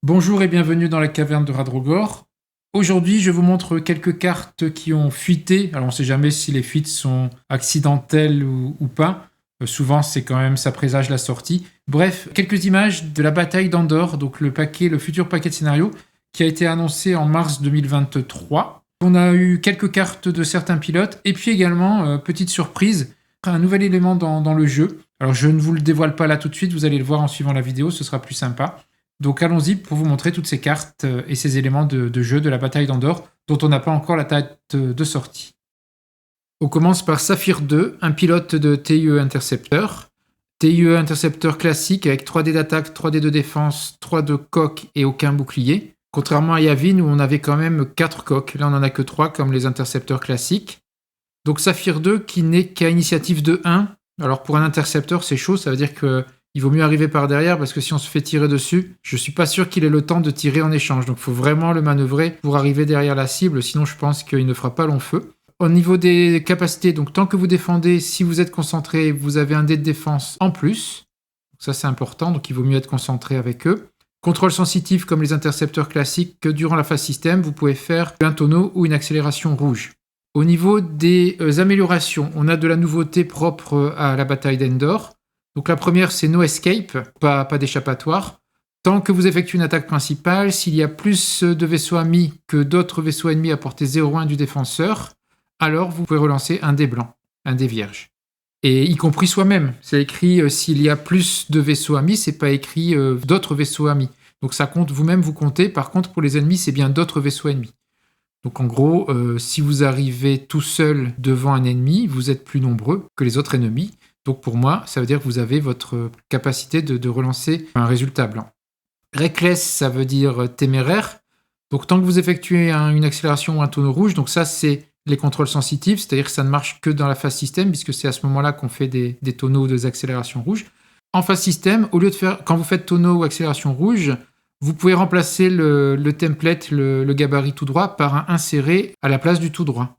Bonjour et bienvenue dans la caverne de Radrogor. Aujourd'hui, je vous montre quelques cartes qui ont fuité. Alors, on ne sait jamais si les fuites sont accidentelles ou pas. Souvent, c'est quand même, ça présage la sortie. Bref, quelques images de la bataille d'Andor, donc le futur paquet de scénario, qui a été annoncé en mars 2023. On a eu quelques cartes de certains pilotes, et puis également, petite surprise, un nouvel élément dans le jeu. Alors, je ne vous le dévoile pas là tout de suite, vous allez le voir en suivant la vidéo, ce sera plus sympa. Donc allons-y pour vous montrer toutes ces cartes et ces éléments de jeu de la bataille d'Andor, dont on n'a pas encore la date de sortie. On commence par Saphir 2, un pilote de TIE Interceptor. TIE Interceptor classique avec 3D d'attaque, 3D de défense, 3 de coque et aucun bouclier. Contrairement à Yavin où on avait quand même 4 coques, là on n'en a que 3 comme les intercepteurs classiques. Donc Saphir 2 qui n'est qu'à initiative de 1. Alors pour un intercepteur c'est chaud, ça veut dire que il vaut mieux arriver par derrière parce que si on se fait tirer dessus, je suis pas sûr qu'il ait le temps de tirer en échange. Donc il faut vraiment le manœuvrer pour arriver derrière la cible, sinon je pense qu'il ne fera pas long feu. Au niveau des capacités, donc tant que vous défendez, si vous êtes concentré, vous avez un dé de défense en plus. Ça c'est important, donc il vaut mieux être concentré avec eux. Contrôle sensitif comme les intercepteurs classiques, que durant la phase système, vous pouvez faire un tonneau ou une accélération rouge. Au niveau des améliorations, on a de la nouveauté propre à la bataille d'Endor. Donc la première, c'est No Escape, pas d'échappatoire. Tant que vous effectuez une attaque principale, s'il y a plus de vaisseaux amis que d'autres vaisseaux ennemis à portée 0,1 du défenseur, alors vous pouvez relancer un dé blanc, un dé vierge. Et y compris soi-même. C'est écrit s'il y a plus de vaisseaux amis, c'est pas écrit d'autres vaisseaux amis. Donc ça compte, vous-même vous comptez. Par contre, pour les ennemis, c'est bien d'autres vaisseaux ennemis. Donc en gros, si vous arrivez tout seul devant un ennemi, vous êtes plus nombreux que les autres ennemis. Donc pour moi, ça veut dire que vous avez votre capacité de relancer un résultat blanc. Reckless, ça veut dire téméraire. Donc tant que vous effectuez une accélération ou un tonneau rouge, donc ça c'est les contrôles sensitifs, c'est-à-dire que ça ne marche que dans la phase système, puisque c'est à ce moment-là qu'on fait des tonneaux ou des accélérations rouges. En phase système, au lieu de faire, quand vous faites tonneau ou accélération rouge, vous pouvez remplacer le template, le gabarit tout droit, par un inséré à la place du tout droit.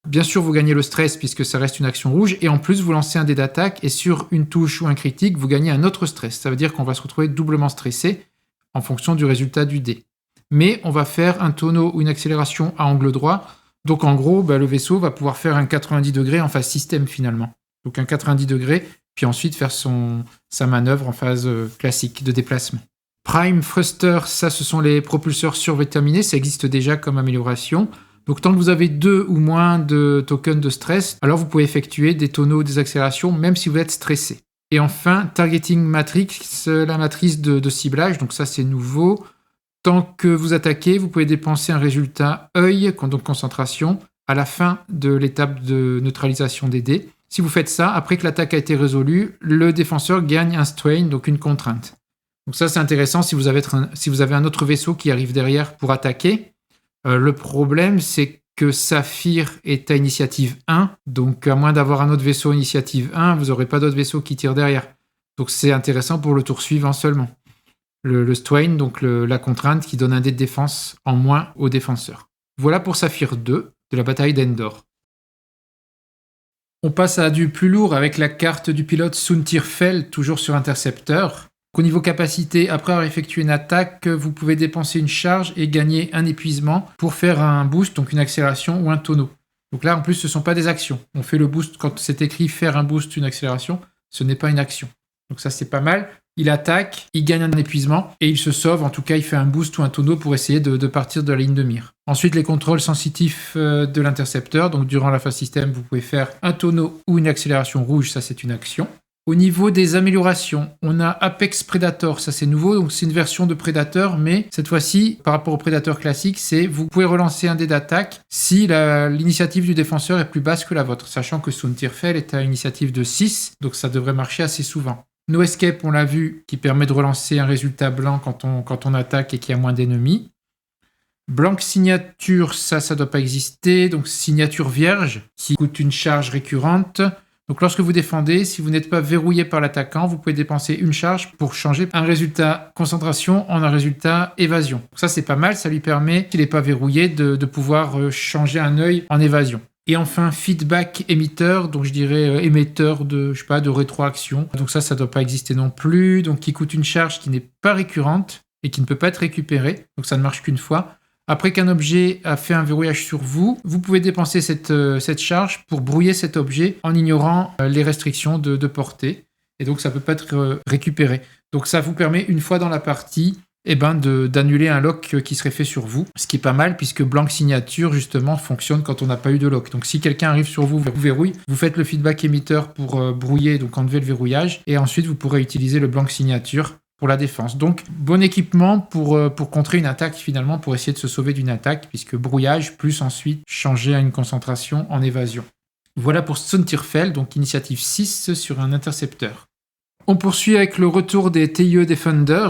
Bien sûr, vous gagnez le stress puisque ça reste une action rouge, et en plus, vous lancez un dé d'attaque, et sur une touche ou un critique, vous gagnez un autre stress. Ça veut dire qu'on va se retrouver doublement stressé en fonction du résultat du dé. Mais on va faire un tonneau ou une accélération à angle droit, donc en gros, le vaisseau va pouvoir faire un 90 degrés en phase système finalement. Donc un 90 degrés, puis ensuite faire sa manœuvre en phase classique de déplacement. Prime Thruster, ça ce sont les propulseurs survitaminés, ça existe déjà comme amélioration. Donc tant que vous avez 2 ou moins de tokens de stress, alors vous pouvez effectuer des tonneaux ou des accélérations même si vous êtes stressé. Et enfin, Targeting Matrix, la matrice de ciblage, donc ça c'est nouveau. Tant que vous attaquez, vous pouvez dépenser un résultat œil, donc concentration, à la fin de l'étape de neutralisation des dés. Si vous faites ça, après que l'attaque a été résolue, le défenseur gagne un strain, donc une contrainte. Donc ça c'est intéressant si vous avez un autre vaisseau qui arrive derrière pour attaquer. Le problème, c'est que Saphir est à initiative 1, donc à moins d'avoir un autre vaisseau initiative 1, vous n'aurez pas d'autres vaisseaux qui tirent derrière. Donc c'est intéressant pour le tour suivant seulement. Le strain, donc la contrainte qui donne un dé de défense en moins au défenseur. Voilà pour Saphir 2 de la bataille d'Endor. On passe à du plus lourd avec la carte du pilote Soontir Fel, toujours sur intercepteur. Au niveau capacité, après avoir effectué une attaque, vous pouvez dépenser une charge et gagner un épuisement pour faire un boost, donc une accélération ou un tonneau. Donc là, en plus, ce ne sont pas des actions. On fait le boost quand c'est écrit faire un boost, une accélération, ce n'est pas une action. Donc ça, c'est pas mal. Il attaque, il gagne un épuisement et il se sauve. En tout cas, il fait un boost ou un tonneau pour essayer de partir de la ligne de mire. Ensuite, les contrôles sensitifs de l'intercepteur. Donc durant la phase système, vous pouvez faire un tonneau ou une accélération rouge, ça c'est une action. Au niveau des améliorations, on a Apex Predator, ça c'est nouveau, donc c'est une version de Predator, mais cette fois-ci, par rapport au Predator classique, c'est vous pouvez relancer un dé d'attaque si l'initiative du défenseur est plus basse que la vôtre, sachant que Soontir Fel est à initiative de 6, donc ça devrait marcher assez souvent. No Escape, on l'a vu, qui permet de relancer un résultat blanc quand on attaque et qu'il y a moins d'ennemis. Blank Signature, ça ne doit pas exister, donc signature vierge, qui coûte une charge récurrente. Donc lorsque vous défendez, si vous n'êtes pas verrouillé par l'attaquant, vous pouvez dépenser une charge pour changer un résultat concentration en un résultat évasion. Donc ça c'est pas mal, ça lui permet, s'il n'est pas verrouillé, de pouvoir changer un œil en évasion. Et enfin, feedback émetteur, donc je dirais émetteur de rétroaction. Donc ça doit pas exister non plus, donc qui coûte une charge qui n'est pas récurrente. et qui ne peut pas être récupéré, donc ça ne marche qu'une fois. Après qu'un objet a fait un verrouillage sur vous, vous pouvez dépenser cette charge pour brouiller cet objet en ignorant les restrictions de portée. Et donc, ça ne peut pas être récupéré. Donc, ça vous permet, une fois dans la partie, d'annuler un lock qui serait fait sur vous. Ce qui est pas mal, puisque blank signature, justement, fonctionne quand on n'a pas eu de lock. Donc, si quelqu'un arrive sur vous, vous verrouille, vous faites le feedback émetteur pour brouiller, donc enlever le verrouillage. Et ensuite, vous pourrez utiliser le blank signature pour la défense. Donc, bon équipement pour contrer une attaque, finalement, pour essayer de se sauver d'une attaque, puisque brouillage, plus ensuite changer à une concentration en évasion. Voilà pour Stuntirfell, donc initiative 6 sur un intercepteur. On poursuit avec le retour des TIE Defender,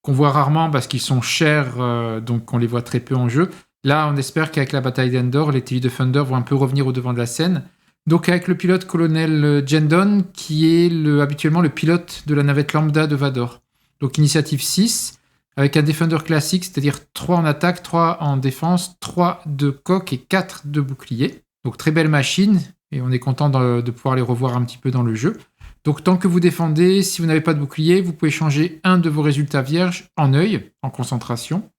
qu'on voit rarement parce qu'ils sont chers, donc on les voit très peu en jeu. Là, on espère qu'avec la bataille d'Endor, les TIE Defender vont un peu revenir au devant de la scène. Donc avec le pilote colonel Jendon, qui est habituellement le pilote de la navette lambda de Vador. Donc initiative 6, avec un Defender classique, c'est-à-dire 3 en attaque, 3 en défense, 3 de coque et 4 de bouclier. Donc très belle machine, et on est content de pouvoir les revoir un petit peu dans le jeu. Donc tant que vous défendez, si vous n'avez pas de bouclier, vous pouvez changer un de vos résultats vierges en œil, en concentration.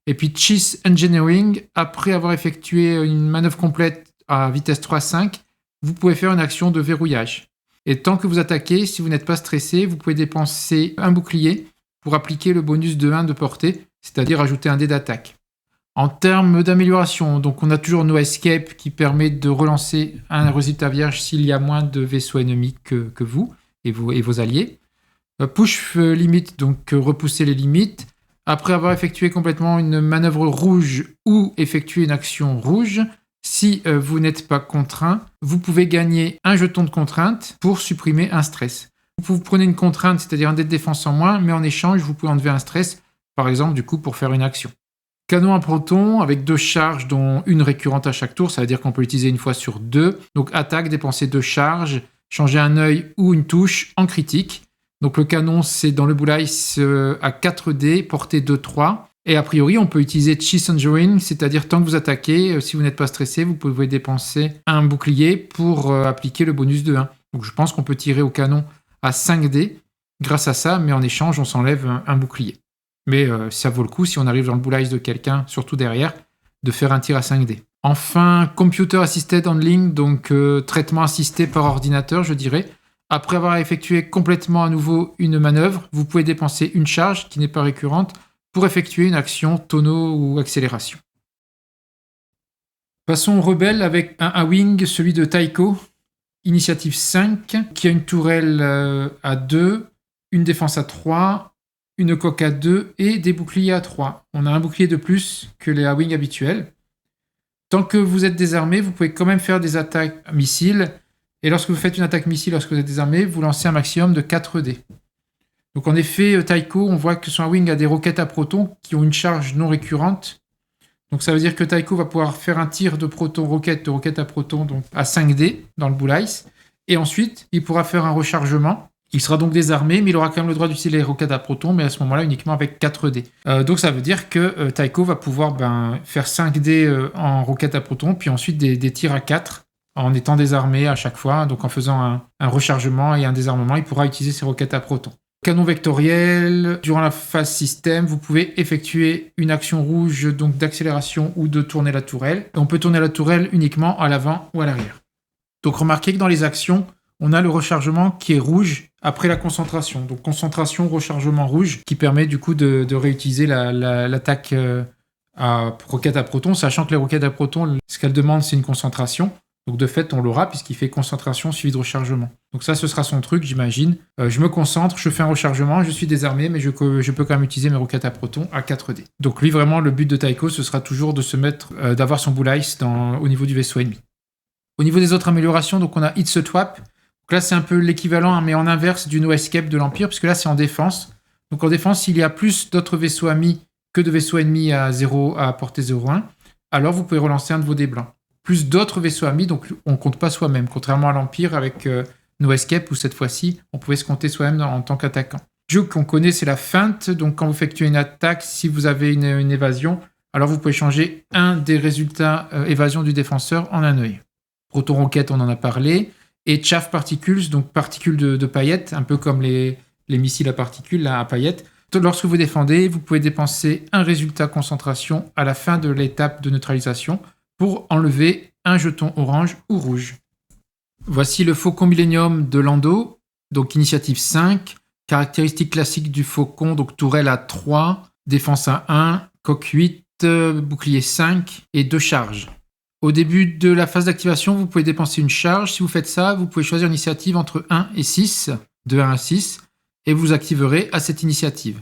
Et puis Cheese Engineering, après avoir effectué une manœuvre complète à vitesse 3-5, vous pouvez faire une action de verrouillage. Et tant que vous attaquez, si vous n'êtes pas stressé, vous pouvez dépenser un bouclier pour appliquer le bonus de 1 de portée, c'est-à-dire ajouter un dé d'attaque. En termes d'amélioration, donc on a toujours No Escape qui permet de relancer un résultat vierge s'il y a moins de vaisseaux ennemis que vous et vos alliés. Push limit, donc repousser les limites. Après avoir effectué complètement une manœuvre rouge ou effectué une action rouge, si vous n'êtes pas contraint, vous pouvez gagner un jeton de contrainte pour supprimer un stress. Vous prenez une contrainte, c'est-à-dire un dé de défense en moins, mais en échange, vous pouvez enlever un stress, par exemple, du coup, pour faire une action. Canon à proton avec 2 charges, dont une récurrente à chaque tour, ça veut dire qu'on peut l'utiliser une fois sur 2. Donc attaque, dépenser 2 charges, changer un œil ou une touche en critique. Donc le canon, c'est dans le Bull Ice à 4D, portée 2-3. Et a priori, on peut utiliser Cheese Engineering, c'est-à-dire tant que vous attaquez, si vous n'êtes pas stressé, vous pouvez dépenser un bouclier pour appliquer le bonus de 1. Donc je pense qu'on peut tirer au canon à 5D grâce à ça, mais en échange, on s'enlève un bouclier. Mais ça vaut le coup, si on arrive dans le bull eyes de quelqu'un, surtout derrière, de faire un tir à 5D. Enfin, Computer Assisted Handling, donc traitement assisté par ordinateur, je dirais. Après avoir effectué complètement à nouveau une manœuvre, vous pouvez dépenser une charge qui n'est pas récurrente pour effectuer une action tonneau ou accélération. Passons au rebelle avec un A-Wing, celui de Tycho, initiative 5, qui a une tourelle à 2, une défense à 3, une coque à 2 et des boucliers à 3. On a un bouclier de plus que les A-Wing habituels. Tant que vous êtes désarmé, vous pouvez quand même faire des attaques missiles. Et lorsque vous faites une attaque missile, lorsque vous êtes désarmé, vous lancez un maximum de 4 dés. Donc en effet, Tycho, on voit que son A-Wing a des roquettes à protons qui ont une charge non récurrente. Donc ça veut dire que Tycho va pouvoir faire un tir de roquette à protons donc à 5 dés dans le Bull Ice. Et ensuite, il pourra faire un rechargement. Il sera donc désarmé, mais il aura quand même le droit d'utiliser les roquettes à protons, mais à ce moment-là uniquement avec 4 dés. Donc ça veut dire que Tycho va pouvoir faire 5 dés en roquettes à protons, puis ensuite des tirs à 4 en étant désarmé à chaque fois. Donc en faisant un rechargement et un désarmement, il pourra utiliser ses roquettes à protons. Canon vectoriel, durant la phase système, vous pouvez effectuer une action rouge donc d'accélération ou de tourner la tourelle. Et on peut tourner la tourelle uniquement à l'avant ou à l'arrière. Donc remarquez que dans les actions, on a le rechargement qui est rouge après la concentration. Donc concentration, rechargement rouge, qui permet du coup de réutiliser l'attaque à roquette à protons, sachant que les roquettes à protons, ce qu'elles demandent, c'est une concentration. Donc de fait, on l'aura puisqu'il fait concentration suivi de rechargement. Donc ça, ce sera son truc, j'imagine. Je me concentre, je fais un rechargement, je suis désarmé, mais je peux quand même utiliser mes roquettes à protons à 4D. Donc lui, vraiment, le but de Tycho, ce sera toujours de se mettre, d'avoir son Bull Ice au niveau du vaisseau ennemi. Au niveau des autres améliorations, donc on a It's a Trap. Donc là, c'est un peu l'équivalent, mais en inverse du No Escape de l'Empire, puisque là, c'est en défense. Donc en défense, il y a plus d'autres vaisseaux amis que de vaisseaux ennemis à portée 0,1. Alors, vous pouvez relancer un de vos dés blancs. Plus d'autres vaisseaux amis, donc on ne compte pas soi-même, contrairement à l'Empire avec No Escape, où cette fois-ci, on pouvait se compter soi-même en tant qu'attaquant. Le jeu qu'on connaît, c'est la feinte. Donc quand vous effectuez une attaque, si vous avez une évasion, alors vous pouvez changer un des résultats évasion du défenseur en un œil. Proton roquette, on en a parlé. Et chaff particules, donc particules de paillettes, un peu comme les missiles à particules là, à paillettes. Lorsque vous défendez, vous pouvez dépenser un résultat concentration à la fin de l'étape de neutralisation pour enlever un jeton orange ou rouge. Voici le Faucon Millennium de Lando, donc initiative 5, caractéristiques classiques du Faucon, donc tourelle à 3, défense à 1, coque 8, bouclier 5 et 2 charges. Au début de la phase d'activation, vous pouvez dépenser une charge. Si vous faites ça, vous pouvez choisir une initiative entre 1 et 6, de 1 à 6, et vous activerez à cette initiative.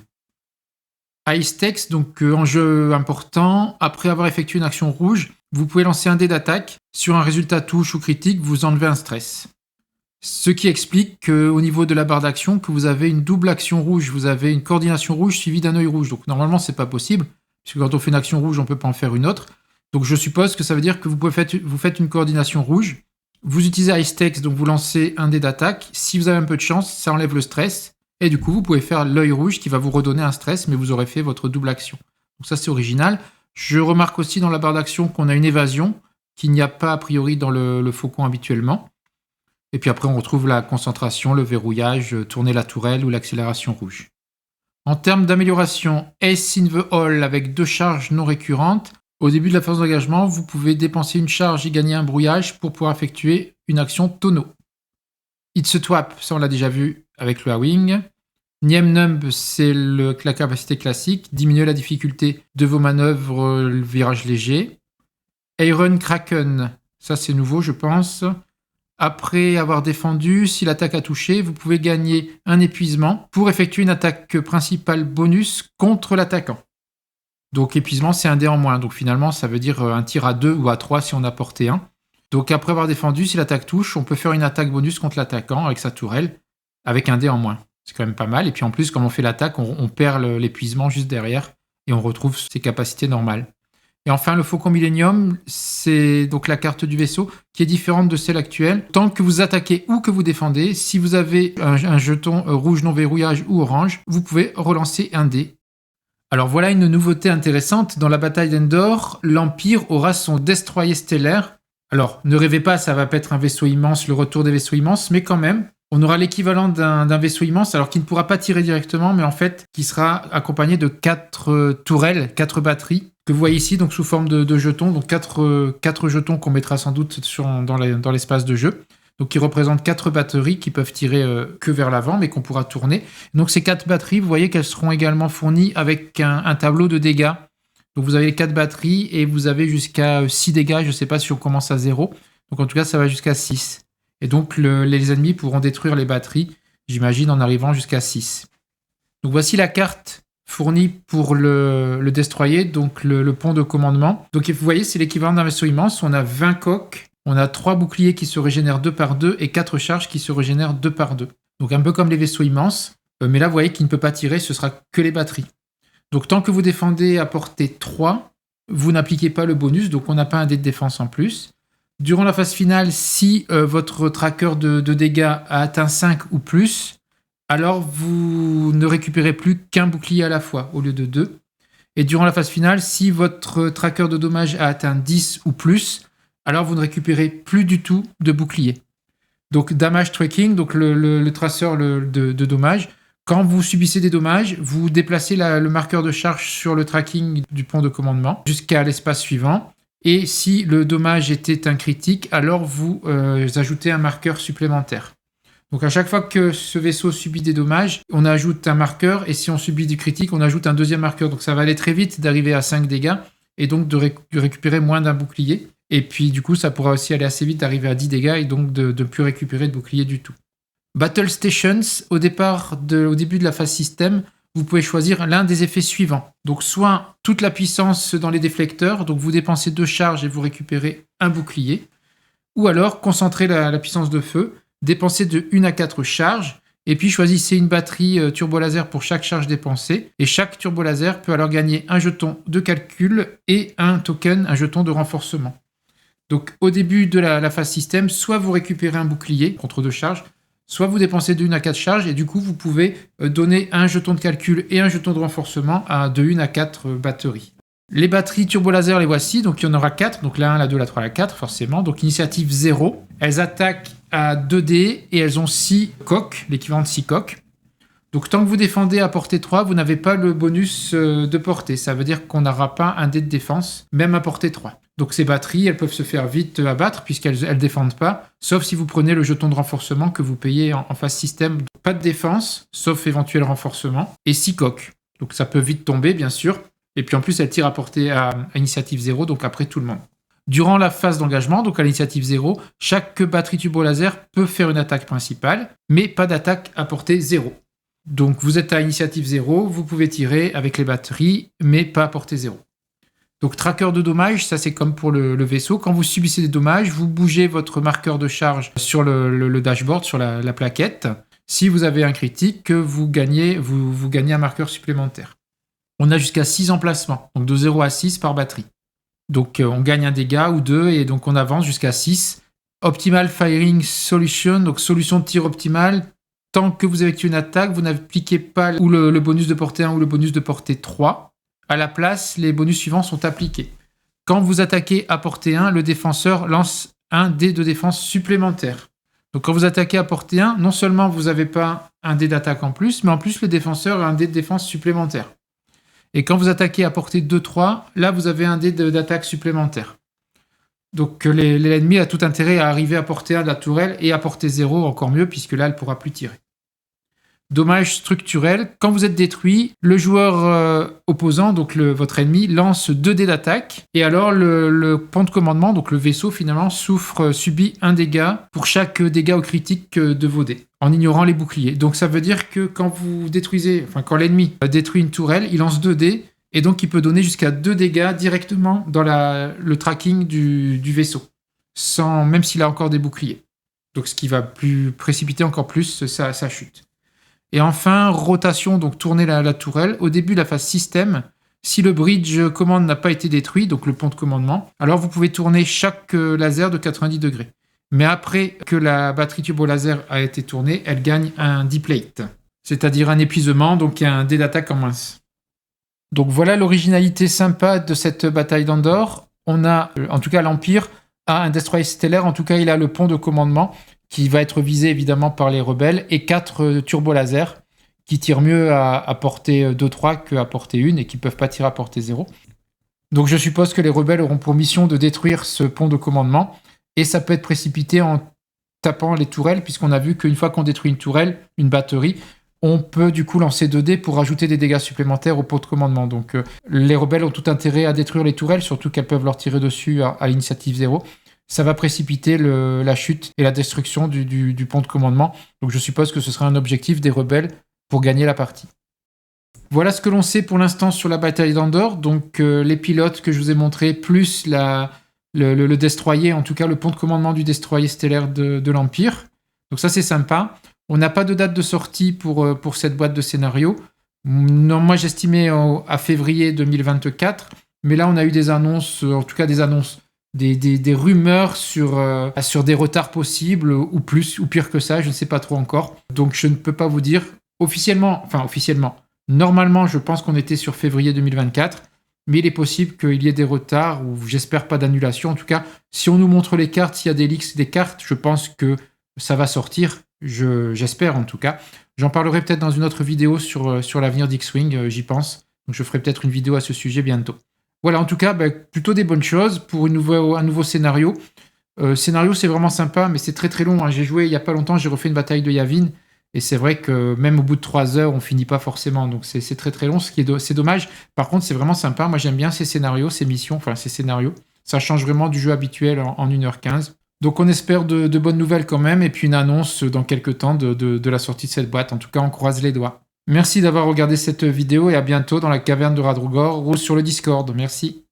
Ice Text, donc enjeu important, après avoir effectué une action rouge, vous pouvez lancer un dé d'attaque. Sur un résultat touche ou critique, vous enlevez un stress. Ce qui explique qu'au niveau de la barre d'action, que vous avez une double action rouge, vous avez une coordination rouge suivie d'un œil rouge. Donc normalement, c'est pas possible, puisque quand on fait une action rouge, on peut pas en faire une autre. Donc je suppose que ça veut dire que vous faites une coordination rouge, vous utilisez Ice Text, donc vous lancez un dé d'attaque. Si vous avez un peu de chance, ça enlève le stress. Et du coup, vous pouvez faire l'œil rouge qui va vous redonner un stress, mais vous aurez fait votre double action. Donc ça, c'est original. Je remarque aussi dans la barre d'action qu'on a une évasion qu'il n'y a pas a priori dans le Faucon habituellement. Et puis après, on retrouve la concentration, le verrouillage, tourner la tourelle ou l'accélération rouge. En termes d'amélioration, Ace in the Hole avec 2 charges non récurrentes. Au début de la phase d'engagement, vous pouvez dépenser une charge et gagner un brouillage pour pouvoir effectuer une action tonneau. It's a Twap, ça on l'a déjà vu avec le A-Wing. Niem Numb, c'est la capacité classique, diminuer la difficulté de vos manœuvres, le virage léger. Iron Kraken, ça c'est nouveau je pense. Après avoir défendu, si l'attaque a touché, vous pouvez gagner un épuisement pour effectuer une attaque principale bonus contre l'attaquant. Donc épuisement, c'est un dé en moins. Donc finalement, ça veut dire un tir à 2 ou à 3 si on a porté 1. Donc après avoir défendu, si l'attaque touche, on peut faire une attaque bonus contre l'attaquant avec sa tourelle, avec un dé en moins. C'est quand même pas mal. Et puis en plus, quand on fait l'attaque, on perd l'épuisement juste derrière et on retrouve ses capacités normales. Et enfin, le Faucon Millennium, c'est donc la carte du vaisseau qui est différente de celle actuelle. Tant que vous attaquez ou que vous défendez, si vous avez un jeton rouge non verrouillage ou orange, vous pouvez relancer un dé. Alors voilà une nouveauté intéressante. Dans la bataille d'Endor, l'Empire aura son destroyer stellaire. Alors ne rêvez pas, ça va pas être un vaisseau immense, le retour des vaisseaux immenses, mais quand même, on aura l'équivalent d'un vaisseau immense, alors qui ne pourra pas tirer directement, mais en fait qui sera accompagné de 4 tourelles, 4 batteries, que vous voyez ici, donc sous forme de jetons, donc 4 jetons qu'on mettra sans doute dans l'espace de jeu. Donc qui représentent 4 batteries qui peuvent tirer que vers l'avant, mais qu'on pourra tourner. Donc ces 4 batteries, vous voyez qu'elles seront également fournies avec un tableau de dégâts. Donc vous avez les 4 batteries et vous avez jusqu'à 6 dégâts. Je ne sais pas si on commence à 0. Donc en tout cas, ça va jusqu'à 6. Et donc les ennemis pourront détruire les batteries, j'imagine, en arrivant jusqu'à 6. Donc voici la carte fournie pour le destroyer, donc le pont de commandement. Donc vous voyez, c'est l'équivalent d'un vaisseau immense. On a 20 coques. On a 3 boucliers qui se régénèrent 2 par 2 et 4 charges qui se régénèrent 2 par 2. Donc un peu comme les vaisseaux immenses. Mais là, vous voyez qu'il ne peut pas tirer, ce sera que les batteries. Donc tant que vous défendez à portée 3, vous n'appliquez pas le bonus, donc on n'a pas un dé de défense en plus. Durant la phase finale, si votre tracker de dégâts a atteint 5 ou plus, alors vous ne récupérez plus qu'un bouclier à la fois au lieu de 2. Et durant la phase finale, si votre tracker de dommages a atteint 10 ou plus, alors vous ne récupérez plus du tout de bouclier. Donc damage tracking, donc le traceur de dommages. Quand vous subissez des dommages, vous déplacez le marqueur de charge sur le tracking du pont de commandement jusqu'à l'espace suivant. Et si le dommage était un critique, alors vous ajoutez un marqueur supplémentaire. Donc à chaque fois que ce vaisseau subit des dommages, on ajoute un marqueur. Et si on subit du critique, on ajoute un deuxième marqueur. Donc ça va aller très vite d'arriver à 5 dégâts et donc de récupérer moins d'un bouclier. Et puis du coup, ça pourra aussi aller assez vite d'arriver à 10 dégâts et donc de ne plus récupérer de bouclier du tout. Battle Stations, au début de la phase système, vous pouvez choisir l'un des effets suivants. Donc soit toute la puissance dans les déflecteurs, donc vous dépensez 2 charges et vous récupérez un bouclier. Ou alors concentrer la puissance de feu, dépensez de 1 à 4 charges, et puis choisissez une batterie turbo-laser pour chaque charge dépensée. Et chaque turbo-laser peut alors gagner un jeton de calcul et un token, un jeton de renforcement. Donc au début de la phase système, soit vous récupérez un bouclier contre 2 charges, soit vous dépensez de 1 à 4 charges et du coup vous pouvez donner un jeton de calcul et un jeton de renforcement de 1 à 4 batteries. Les batteries turbo laser, les voici, donc il y en aura 4, donc la 1, la 2, la 3, la 4 forcément, donc initiative 0. Elles attaquent à 2 dés et elles ont 6 coques, l'équivalent de 6 coques. Donc tant que vous défendez à portée 3, vous n'avez pas le bonus de portée. Ça veut dire qu'on n'aura pas un dé de défense, même à portée 3. Donc ces batteries, elles peuvent se faire vite abattre puisqu'elles ne défendent pas, sauf si vous prenez le jeton de renforcement que vous payez en phase système. Donc, pas de défense, sauf éventuel renforcement, et 6 coques. Donc ça peut vite tomber, bien sûr. Et puis en plus, elle tire à initiative 0, donc après tout le monde. Durant la phase d'engagement, donc à l'initiative 0, chaque batterie turbo-laser peut faire une attaque principale, mais pas d'attaque à portée 0. Donc vous êtes à initiative 0, vous pouvez tirer avec les batteries, mais pas à portée 0. Donc tracker de dommages, ça c'est comme pour le vaisseau. Quand vous subissez des dommages, vous bougez votre marqueur de charge sur le dashboard, sur la plaquette. Si vous avez un critique, vous gagnez un marqueur supplémentaire. On a jusqu'à 6 emplacements, donc de 0 à 6 par batterie. Donc on gagne un dégât ou 2 et donc on avance jusqu'à 6. Optimal Firing Solution, donc solution de tir optimale. Tant que vous effectuez une attaque, vous n'appliquez pas ou le bonus de portée 1 ou le bonus de portée 3. À la place, les bonus suivants sont appliqués. Quand vous attaquez à portée 1, le défenseur lance un dé de défense supplémentaire. Donc quand vous attaquez à portée 1, non seulement vous n'avez pas un dé d'attaque en plus, mais en plus le défenseur a un dé de défense supplémentaire. Et quand vous attaquez à portée 2-3, là vous avez un dé d'attaque supplémentaire. Donc l'ennemi a tout intérêt à arriver à portée 1 de la tourelle et à portée 0 encore mieux, puisque là elle ne pourra plus tirer. Dommage structurel, quand vous êtes détruit, le joueur opposant, donc votre ennemi, lance 2 dés d'attaque. Et alors le pont de commandement, donc le vaisseau finalement, subit un dégât pour chaque dégât au critique de vos dés, en ignorant les boucliers. Donc ça veut dire que quand quand l'ennemi détruit une tourelle, il lance 2 dés, et donc il peut donner jusqu'à 2 dégâts directement dans le tracking du vaisseau, même s'il a encore des boucliers. Donc ce qui va précipiter encore plus sa chute. Et enfin, rotation, donc tourner la tourelle. Au début de la phase système, si le bridge commande n'a pas été détruit, donc le pont de commandement, alors vous pouvez tourner chaque laser de 90 degrés. Mais après que la batterie turbo laser a été tournée, elle gagne un deplate, c'est-à-dire un épuisement, donc un dé d'attaque en moins. Donc voilà l'originalité sympa de cette bataille d'Andorre. On a, en tout cas l'Empire, a un destroyer stellaire, en tout cas il a le pont de commandement, qui va être visé évidemment par les rebelles, et 4 turbo-lasers qui tirent mieux à portée 2-3 qu'à portée 1 et qui ne peuvent pas tirer à portée 0. Donc je suppose que les rebelles auront pour mission de détruire ce pont de commandement, et ça peut être précipité en tapant les tourelles, puisqu'on a vu qu'une fois qu'on détruit une tourelle, une batterie, on peut du coup lancer 2 dés pour ajouter des dégâts supplémentaires au pont de commandement. Donc les rebelles ont tout intérêt à détruire les tourelles, surtout qu'elles peuvent leur tirer dessus à l'initiative 0. Ça va précipiter la chute et la destruction du pont de commandement. Donc je suppose que ce sera un objectif des rebelles pour gagner la partie. Voilà ce que l'on sait pour l'instant sur la bataille d'Andorre. Donc les pilotes que je vous ai montrés, plus le destroyer, en tout cas le pont de commandement du destroyer stellaire de l'Empire. Donc ça c'est sympa. On n'a pas de date de sortie pour cette boîte de scénario. Non, moi j'estimais à février 2024. Mais là on a eu des annonces, en tout cas des annonces. Des rumeurs sur des retards possibles ou plus ou pire que ça, je ne sais pas trop encore. Donc je ne peux pas vous dire officiellement. Normalement, je pense qu'on était sur février 2024, mais il est possible qu'il y ait des retards ou j'espère pas d'annulation. En tout cas, si on nous montre les cartes, s'il y a des leaks des cartes, je pense que ça va sortir. J'espère en tout cas. J'en parlerai peut-être dans une autre vidéo sur l'avenir d'X-Wing, j'y pense. Donc je ferai peut-être une vidéo à ce sujet bientôt. Voilà, en tout cas, plutôt des bonnes choses pour un nouveau scénario. Scénario, c'est vraiment sympa, mais c'est très très long. Hein. J'ai joué il n'y a pas longtemps, j'ai refait une bataille de Yavin, et c'est vrai que même au bout de 3 heures, on finit pas forcément. Donc c'est très très long, c'est dommage. Par contre, c'est vraiment sympa. Moi, j'aime bien ces scénarios, ces missions, ces scénarios. Ça change vraiment du jeu habituel en 1h15. Donc on espère de bonnes nouvelles quand même, et puis une annonce dans quelques temps de la sortie de cette boîte. En tout cas, on croise les doigts. Merci d'avoir regardé cette vidéo et à bientôt dans la caverne de Radrugor ou sur le Discord. Merci.